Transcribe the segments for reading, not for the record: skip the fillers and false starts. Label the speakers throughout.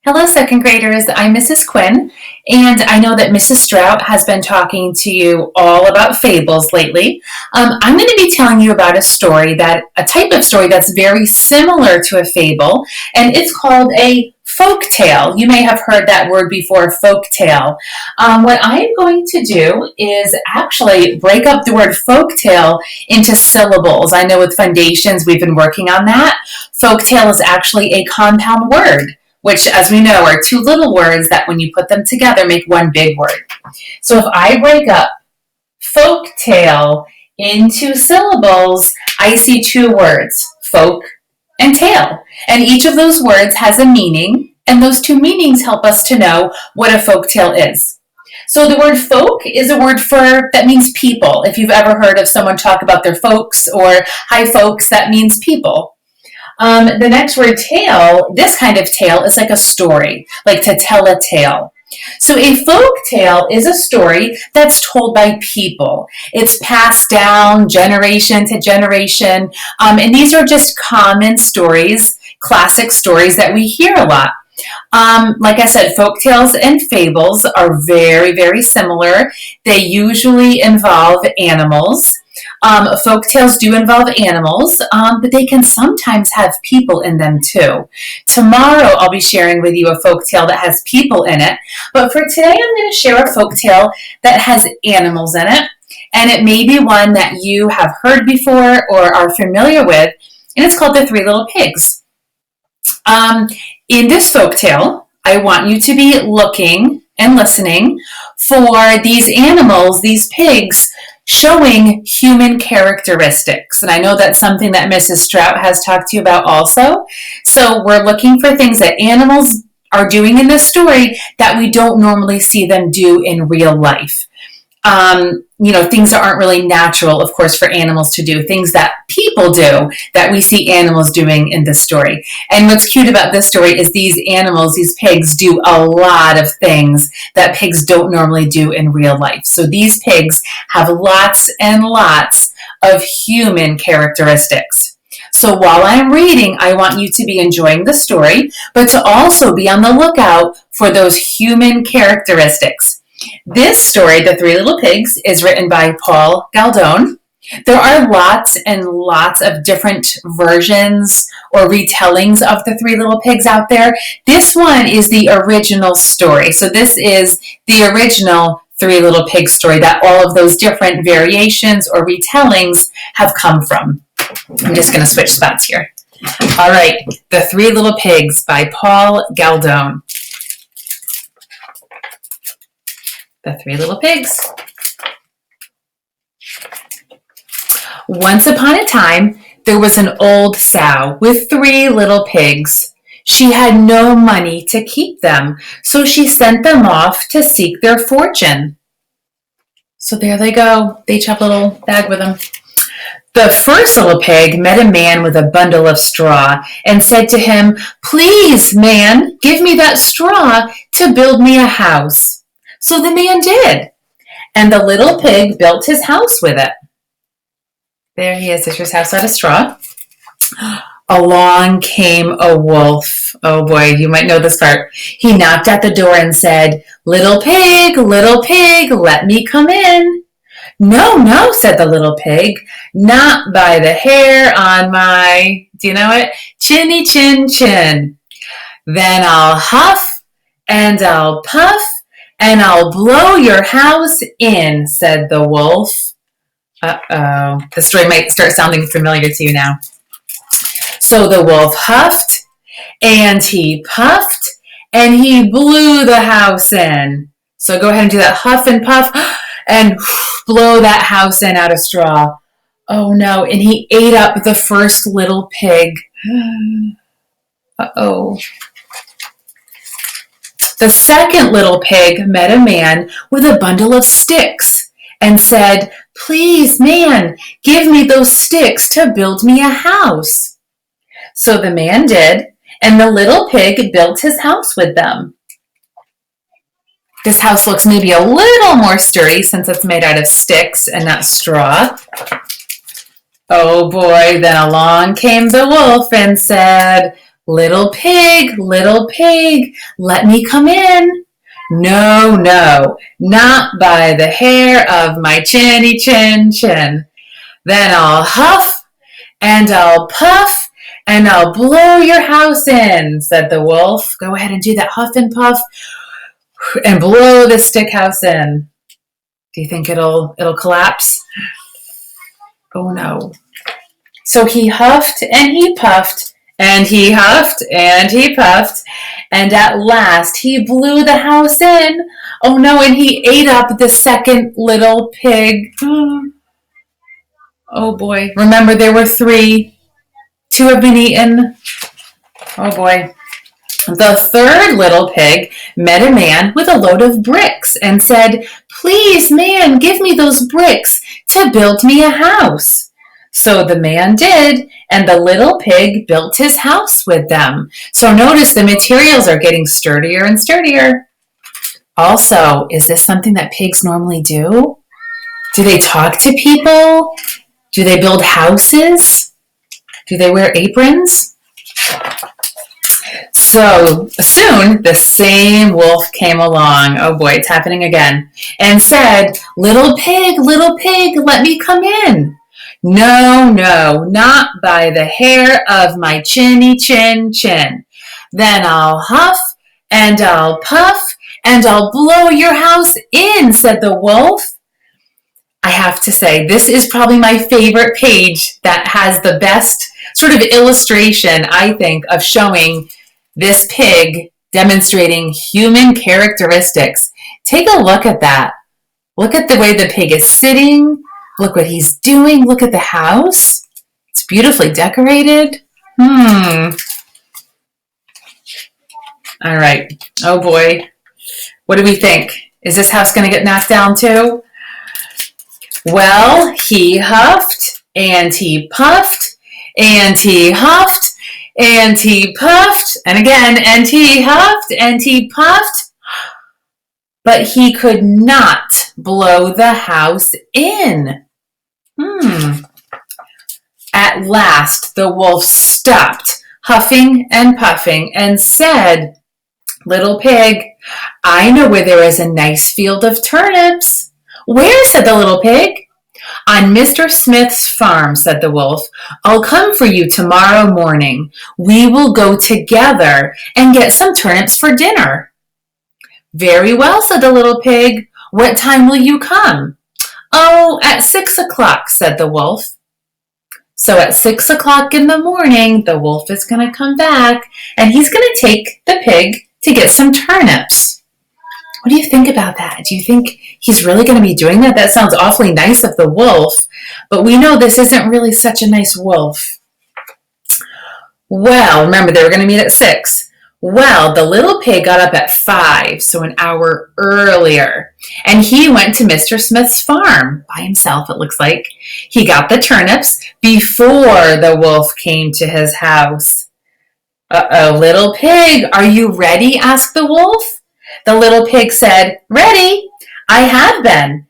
Speaker 1: Hello, second graders. I'm Mrs. Quinn, and I know that Mrs. Strout has been talking to you all about fables lately. I'm going to be telling you about a type of story that's very similar to a fable, and it's called a folk tale. You may have heard that word before, folk tale. What I am going to do is actually break up the word folk tale into syllables. I know with foundations we've been working on that. Folk tale is actually a compound word, which, as we know, are two little words that when you put them together make one big word. So if I break up folk tale into syllables, I see two words, folk and tale. And each of those words has a meaning, and those two meanings help us to know what a folk tale is. So the word folk is a word that means people. If you've ever heard of someone talk about their folks or hi folks, that means people. The next word, tale, this kind of tale is like a story, like to tell a tale. So a folk tale is a story that's told by people. It's passed down generation to generation, and these are just common stories, classic stories that we hear a lot. Like I said, folk tales and fables are very, very similar. They usually involve animals. Folk tales do involve animals, but they can sometimes have people in them too. Tomorrow I'll be sharing with you a folk tale that has people in it, but for today I'm going to share a folk tale that has animals in it, and it may be one that you have heard before or are familiar with, and it's called The Three Little Pigs. In this folk tale, I want you to be looking and listening for these animals, these pigs, showing human characteristics. And I know that's something that Mrs. Strout has talked to you about also. So we're looking for things that animals are doing in this story that we don't normally see them do in real life. Things that aren't really natural, of course, for animals to do, things that people do that we see animals doing in this story. And what's cute about this story is these animals, these pigs, do a lot of things that pigs don't normally do in real life. So these pigs have lots and lots of human characteristics. So while I'm reading, I want you to be enjoying the story, but to also be on the lookout for those human characteristics. This story, The Three Little Pigs, is written by Paul Galdone. There are lots and lots of different versions or retellings of The Three Little Pigs out there. This one is the original story. So this is the original Three Little Pigs story that all of those different variations or retellings have come from. I'm just going to switch spots here. All right, The Three Little Pigs by Paul Galdone. The Three Little Pigs. Once upon a time, there was an old sow with 3 little pigs. She had no money to keep them, so she sent them off to seek their fortune. So there they go. They each have a little bag with them. The first little pig met a man with a bundle of straw and said to him, "Please, man, give me that straw to build me a house." So the man did, and the little pig built his house with it. There he is, there's his house out of straw. Along came a wolf. Oh boy, you might know this part. He knocked at the door and said, little pig, let me come in." "No, no," said the little pig, "not by the hair on my," do you know it? "Chinny chin chin. Then I'll huff and I'll puff and I'll blow your house in," said the wolf. Uh-oh. The story might start sounding familiar to you now. So the wolf huffed and he puffed and he blew the house in. So go ahead and do that huff and puff and blow that house in out of straw. Oh no, and he ate up the first little pig. Uh-oh. The second little pig met a man with a bundle of sticks and said, "Please, man, give me those sticks to build me a house." So the man did, and the little pig built his house with them. This house looks maybe a little more sturdy since it's made out of sticks and not straw. Oh boy, then along came the wolf and said, Little pig, let me come in. No, no, not by the hair of my chinny chin chin. Then I'll huff and I'll puff and I'll blow your house in, said the wolf. Go ahead and do that huff and puff and blow the stick house in. Do you think it'll collapse? Oh no. So he huffed and he puffed and he huffed and he puffed, and at last he blew the house in. Oh no, and he ate up the second little pig. Oh boy. Remember, there were 3. 2 have been eaten. Oh boy. The third little pig met a man with a load of bricks and said, "Please, man, give me those bricks to build me a house." So the man did, and the little pig built his house with them. So notice the materials are getting sturdier and sturdier. Also, is this something that pigs normally do? Do they talk to people? Do they build houses? Do they wear aprons? So soon the same wolf came along. Oh boy, it's happening again. And said, little pig, let me come in." No, no, not by the hair of my chinny chin chin. Then I'll huff and I'll puff and I'll blow your house in, said the wolf. I have to say, this is probably my favorite page that has the best sort of illustration, I think, of showing this pig demonstrating human characteristics. Take a look at that. Look at the way the pig is sitting. Look what he's doing. Look at the house. It's beautifully decorated. All right. Oh boy. What do we think? Is this house going to get knocked down too? Well, he huffed and he puffed and he huffed and he puffed, and again, and he huffed and he puffed, but he could not blow the house in. At last, the wolf stopped huffing and puffing and said, "Little pig, I know where there is a nice field of turnips." "Where?" said the little pig. "On Mr. Smith's farm," said the wolf. "I'll come for you tomorrow morning. We will go together and get some turnips for dinner." "Very well," said the little pig. "What time will you come?" "Oh, at 6 o'clock," said the wolf. So at 6 o'clock in the morning, the wolf is going to come back, and he's going to take the pig to get some turnips. What do you think about that? Do you think he's really going to be doing that? That sounds awfully nice of the wolf, but we know this isn't really such a nice wolf. Well, remember, they were going to meet at 6. Well, the little pig got up at 5, so an hour earlier, and he went to Mr. Smith's farm by himself, it looks like. He got the turnips before the wolf came to his house. "Uh-oh, little pig, are you ready?" asked the wolf. The little pig said, "Ready? I have been,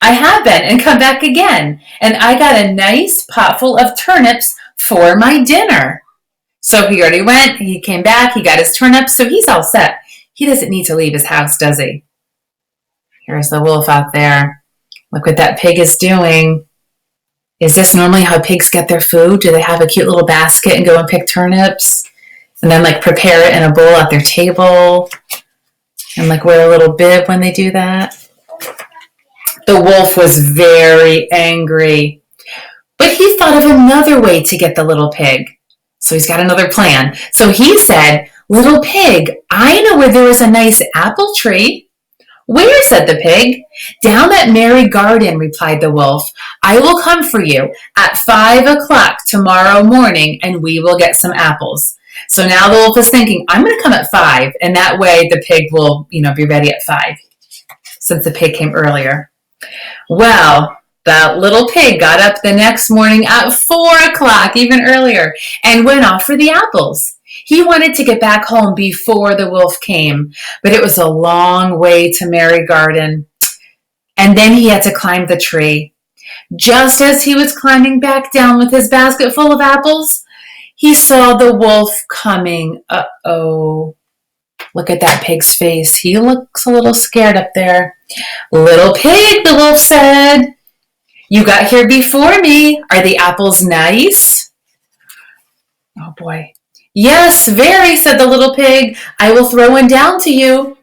Speaker 1: and come back again, and I got a nice pot full of turnips for my dinner." So he already went, he came back, he got his turnips, so he's all set. He doesn't need to leave his house, does he? Here's the wolf out there. Look what that pig is doing. Is this normally how pigs get their food? Do they have a cute little basket and go and pick turnips? And then prepare it in a bowl at their table? And wear a little bib when they do that? The wolf was very angry. But he thought of another way to get the little pig. So he's got another plan. So he said, "Little pig, I know where there is a nice apple tree." "Where?" said the pig. "Down that merry garden," replied the wolf. "I will come for you at 5 o'clock tomorrow morning, and we will get some apples." So now the wolf is thinking, I'm going to come at 5, and that way the pig will, be ready at 5, since the pig came earlier. Well, the little pig got up the next morning at 4 o'clock, even earlier, and went off for the apples. He wanted to get back home before the wolf came, but it was a long way to Merry Garden, and then he had to climb the tree. Just as he was climbing back down with his basket full of apples, he saw the wolf coming. Uh-oh. Look at that pig's face. He looks a little scared up there. Little pig, the wolf said, you got here before me. Are the apples nice? Oh boy. Yes, very, said the little pig. I will throw one down to you.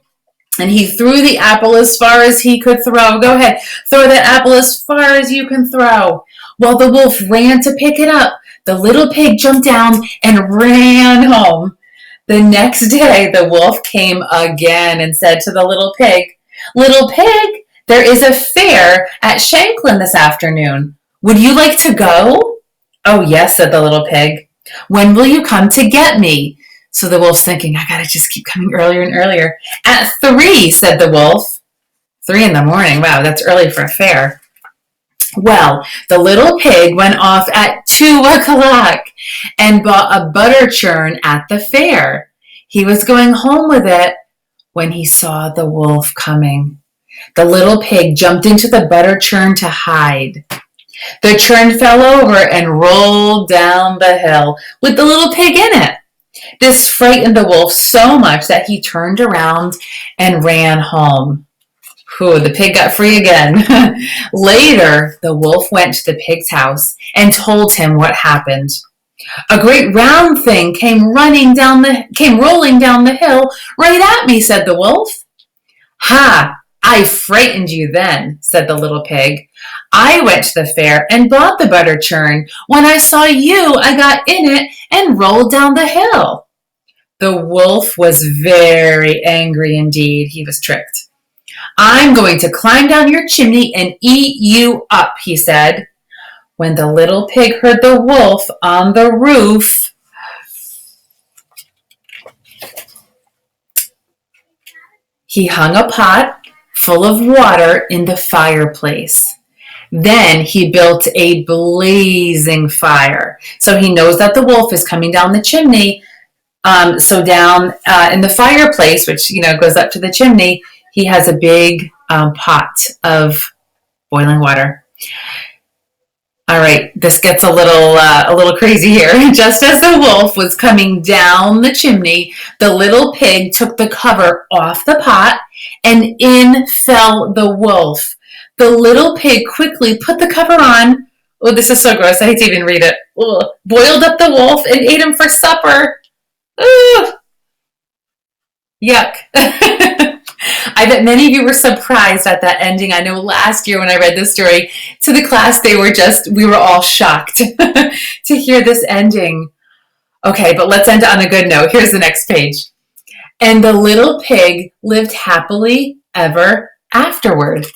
Speaker 1: And he threw the apple as far as he could throw. Go ahead, throw that apple as far as you can throw. Well, the wolf ran to pick it up. The little pig jumped down and ran home. The next day, the wolf came again and said to the little pig, Little pig, there is a fair at Shanklin this afternoon. Would you like to go? Oh, yes, said the little pig. When will you come to get me? So the wolf's thinking, I gotta just keep coming earlier and earlier. At 3, said the wolf. 3 in the morning, wow, that's early for a fair. Well, the little pig went off at 2 o'clock and bought a butter churn at the fair. He was going home with it when he saw the wolf coming. The little pig jumped into the butter churn to hide. The churn fell over and rolled down the hill with the little pig in it. This frightened the wolf so much that he turned around and ran home. Whew, the pig got free again. Later, the wolf went to the pig's house and told him what happened. A great round thing came rolling down the hill right at me, said the wolf. Ha! I frightened you then, said the little pig. I went to the fair and bought the butter churn. When I saw you, I got in it and rolled down the hill. The wolf was very angry indeed. He was tricked. I'm going to climb down your chimney and eat you up, he said. When the little pig heard the wolf on the roof, he hung a pot full of water in the fireplace. Then he built a blazing fire. So he knows that the wolf is coming down the chimney. So down in the fireplace, which goes up to the chimney, he has a big pot of boiling water. All right, this gets a little crazy here. Just as the wolf was coming down the chimney, the little pig took the cover off the pot, and in fell the wolf. The little pig quickly put the cover on. Oh, this is so gross. I hate to even read it. Ugh. Boiled up the wolf and ate him for supper. Ugh. Yuck. I bet many of you were surprised at that ending. I know last year when I read this story to the class, we were all shocked to hear this ending. Okay, but let's end on a good note. Here's the next page. And the little pig lived happily ever afterward.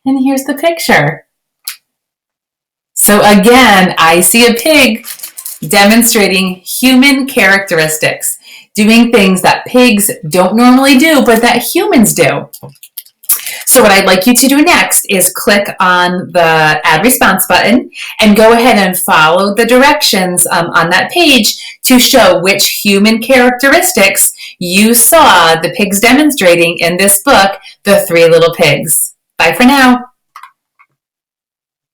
Speaker 1: And here's the picture. So again, I see a pig demonstrating human characteristics, doing things that pigs don't normally do, but that humans do. So what I'd like you to do next is click on the Add Response button and go ahead and follow the directions on that page to show which human characteristics you saw the pigs demonstrating in this book, The Three Little Pigs. Bye for now.